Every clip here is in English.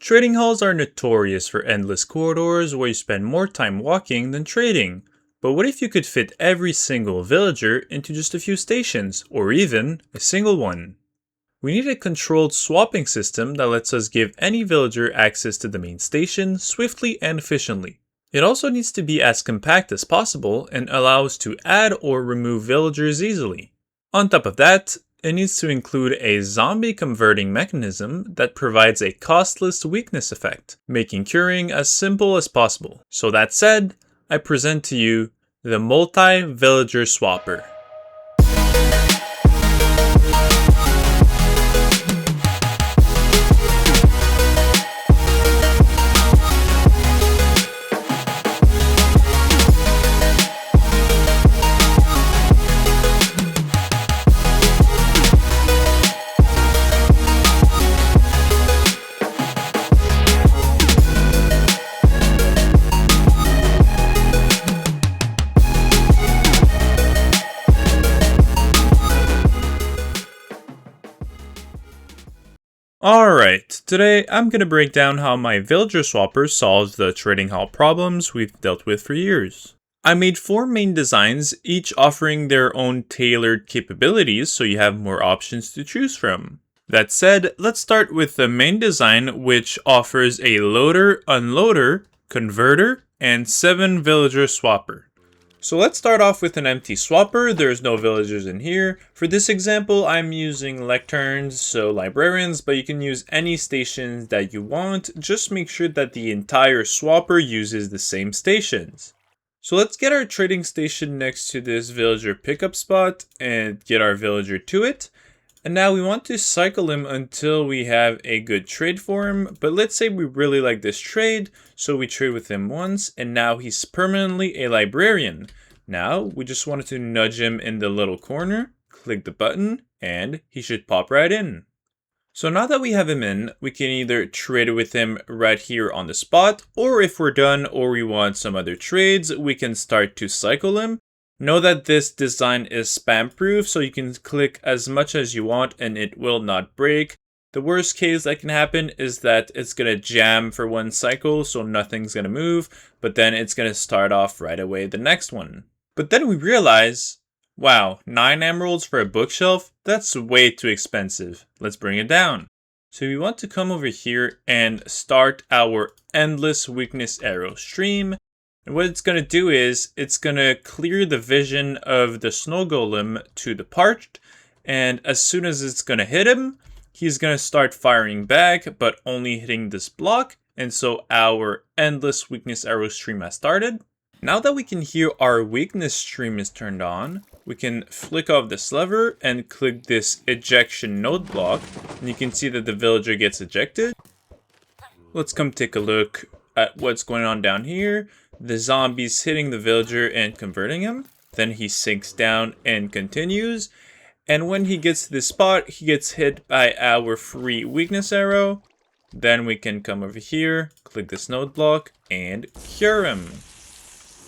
Trading halls are notorious for endless corridors where you spend more time walking than trading. But what if you could fit every single villager into just a few stations, or even a single one? We need a controlled swapping system that lets us give any villager access to the main station swiftly and efficiently. It also needs to be as compact as possible and allow us to add or remove villagers easily. On top of that, it needs to include a zombie converting mechanism that provides a costless weakness effect, making curing as simple as possible. So that said, I present to you the multi-villager swapper. Alright, today I'm going to break down how my villager swapper solves the trading hall problems we've dealt with for years. I made 4 main designs, each offering their own tailored capabilities so you have more options to choose from. That said, let's start with the main design, which offers a loader, unloader, converter, and 7 villager swapper. So let's start off with an empty swapper. There's no villagers in here. For this example, I'm using lecterns, so librarians, but you can use any stations that you want. Just make sure that the entire swapper uses the same stations. So let's get our trading station next to this villager pickup spot and get our villager to it. And now we want to cycle him until we have a good trade for him. But let's say we really like this trade, so we trade with him once, and now he's permanently a librarian. Now we just wanted to nudge him in the little corner, click the button, and he should pop right in. So now that we have him in, we can either trade with him right here on the spot, or if we're done or we want some other trades, we can start to cycle him. Know that this design is spam proof, so you can click as much as you want and it will not break. The worst case that can happen is that it's going to jam for one cycle, so nothing's going to move, but then it's going to start off right away the next one. But then we realize, wow, 9 emeralds for a bookshelf? That's way too expensive. Let's bring it down. So we want to come over here and start our endless weakness arrow stream. And what it's going to do is, it's going to clear the vision of the snow golem to the parched, and as soon as it's going to hit him, he's going to start firing back, but only hitting this block, and so our endless weakness arrow stream has started. Now that we can hear our weakness stream is turned on, we can flick off this lever and click this ejection node block, and you can see that the villager gets ejected. Let's come take a look at what's going on down here. The zombie's hitting the villager and converting him. Then he sinks down and continues. And when he gets to this spot, he gets hit by our free weakness arrow. Then we can come over here, click this node block, and cure him.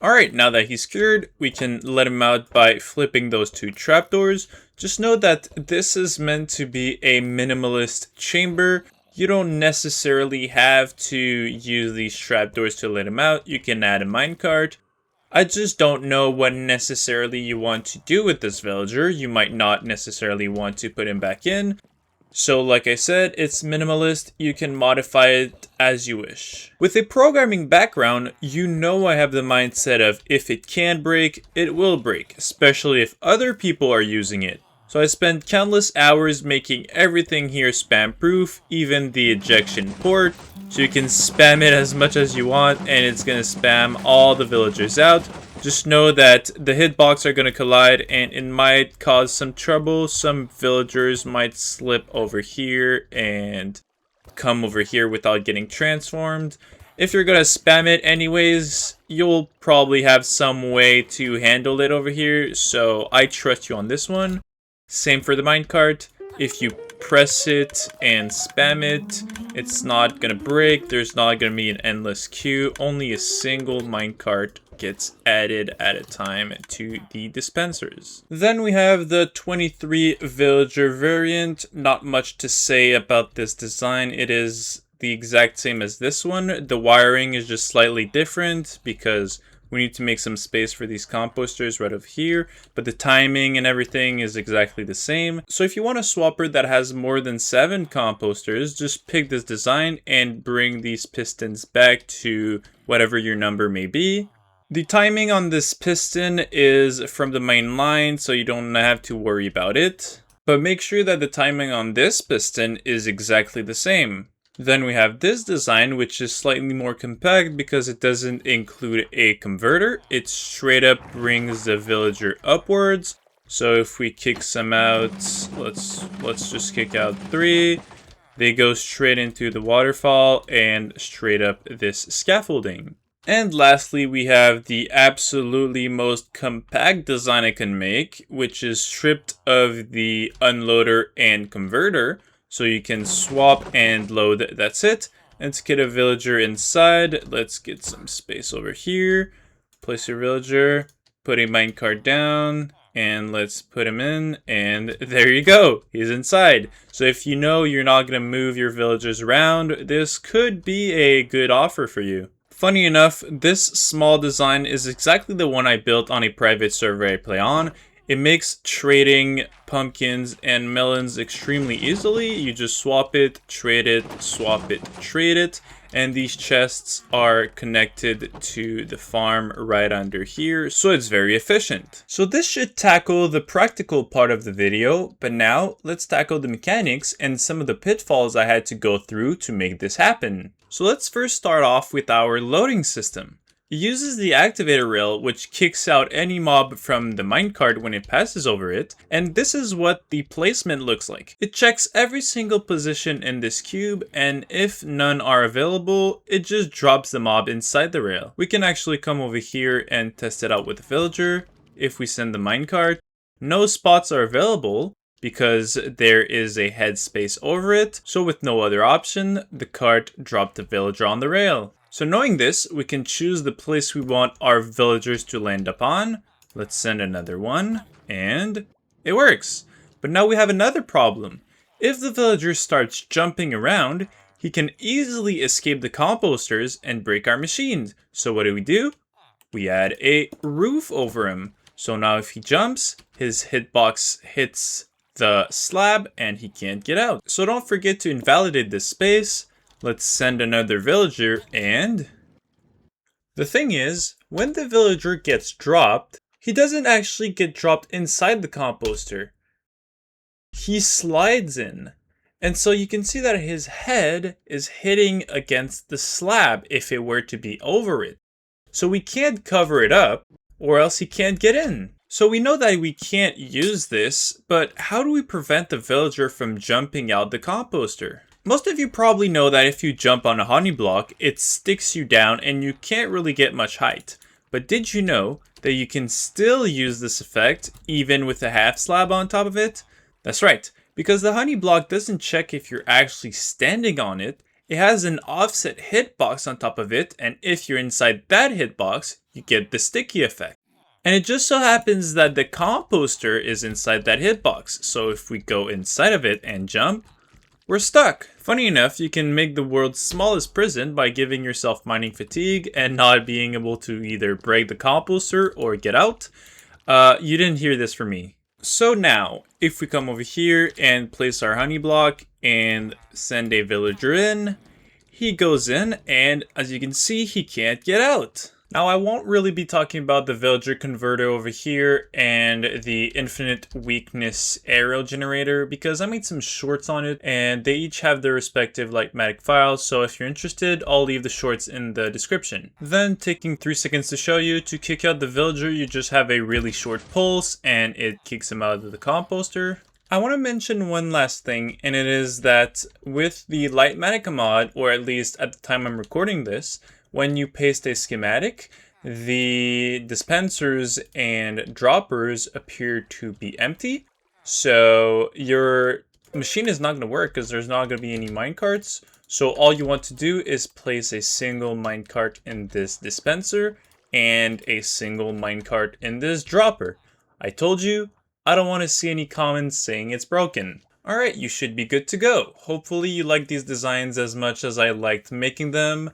Alright, now that he's cured, we can let him out by flipping those 2 trapdoors. Just know that this is meant to be a minimalist chamber. You don't necessarily have to use these trapdoors to let him out. You can add a minecart. I just don't know what necessarily you want to do with this villager. You might not necessarily want to put him back in. So like I said, it's minimalist. You can modify it as you wish. With a programming background, you know I have the mindset of if it can break, it will break, especially if other people are using it. So I spent countless hours making everything here spam proof, even the ejection port, so you can spam it as much as you want and it's going to spam all the villagers out. Just know that the hitbox are going to collide and it might cause some trouble. Some villagers might slip over here and come over here without getting transformed. If you're going to spam it anyways, you'll probably have some way to handle it over here, so I trust you on this one. Same for the minecart. If you press it and spam it, it's not gonna break. There's not gonna be an endless queue. Only a single minecart gets added at a time to the dispensers. Then we have the 23 villager variant. Not much to say about this design. It is the exact same as this one. The wiring is just slightly different because we need to make some space for these composters right over here, but the timing and everything is exactly the same. So if you want a swapper that has more than 7 composters, just pick this design and bring these pistons back to whatever your number may be. The timing on this piston is from the main line, so you don't have to worry about it. But make sure that the timing on this piston is exactly the same. Then we have this design, which is slightly more compact because it doesn't include a converter. It straight up brings the villager upwards. So if we kick some out, let's just kick out 3. They go straight into the waterfall and straight up this scaffolding. And lastly, we have the absolutely most compact design I can make, which is stripped of the unloader and converter. So you can swap and load, that's it. Let's get a villager inside. Let's get some space over here. Place your villager, put a minecart down, and let's put him in, and there you go, he's inside. So if you know you're not gonna move your villagers around, this could be a good offer for you. Funny enough, this small design is exactly the one I built on a private server I play on. It makes trading pumpkins and melons extremely easily. You just swap it, trade it, swap it, trade it. And these chests are connected to the farm right under here, so it's very efficient. So this should tackle the practical part of the video, but now let's tackle the mechanics and some of the pitfalls I had to go through to make this happen. So let's first start off with our loading system. It uses the activator rail, which kicks out any mob from the minecart when it passes over it, and this is what the placement looks like. It checks every single position in this cube, and if none are available, it just drops the mob inside the rail. We can actually come over here and test it out with the villager. If we send the minecart, no spots are available because there is a headspace over it, so with no other option, the cart dropped the villager on the rail. So knowing this, we can choose the place we want our villagers to land upon. Let's send another one, and it works. But now we have another problem. If the villager starts jumping around, he can easily escape the composters and break our machines. So what do? We add a roof over him. So now if he jumps, his hitbox hits the slab and he can't get out. So don't forget to invalidate this space. Let's send another villager, and the thing is, when the villager gets dropped, he doesn't actually get dropped inside the composter. He slides in. And so you can see that his head is hitting against the slab if it were to be over it. So we can't cover it up, or else he can't get in. So we know that we can't use this, but how do we prevent the villager from jumping out the composter? Most of you probably know that if you jump on a honey block, it sticks you down and you can't really get much height. But did you know that you can still use this effect even with a half slab on top of it? That's right, because the honey block doesn't check if you're actually standing on it. It has an offset hitbox on top of it, and if you're inside that hitbox, you get the sticky effect. And it just so happens that the composter is inside that hitbox, so if we go inside of it and jump, we're stuck. Funny enough, you can make the world's smallest prison by giving yourself mining fatigue and not being able to either break the composter or get out. You didn't hear this from me. So now, if we come over here and place our honey block and send a villager in, he goes in and as you can see, he can't get out. Now I won't really be talking about the villager converter over here and the infinite weakness arrow generator because I made some shorts on it and they each have their respective schematic files, so if you're interested, I'll leave the shorts in the description. Then taking 3 seconds to show you, to kick out the villager you just have a really short pulse and it kicks him out of the composter. I want to mention one last thing, and it is that with the Lightmatica mod, or at least at the time I'm recording this, when you paste a schematic, the dispensers and droppers appear to be empty. So your machine is not going to work because there's not going to be any minecarts. So all you want to do is place a single minecart in this dispenser and a single minecart in this dropper. I told you, I don't want to see any comments saying it's broken. Alright, you should be good to go. Hopefully you like these designs as much as I liked making them.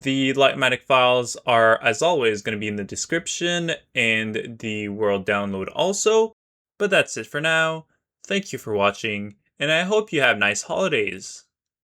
The Lightmatic files are, as always, going to be in the description and the world download also. But that's it for now. Thank you for watching, and I hope you have nice holidays.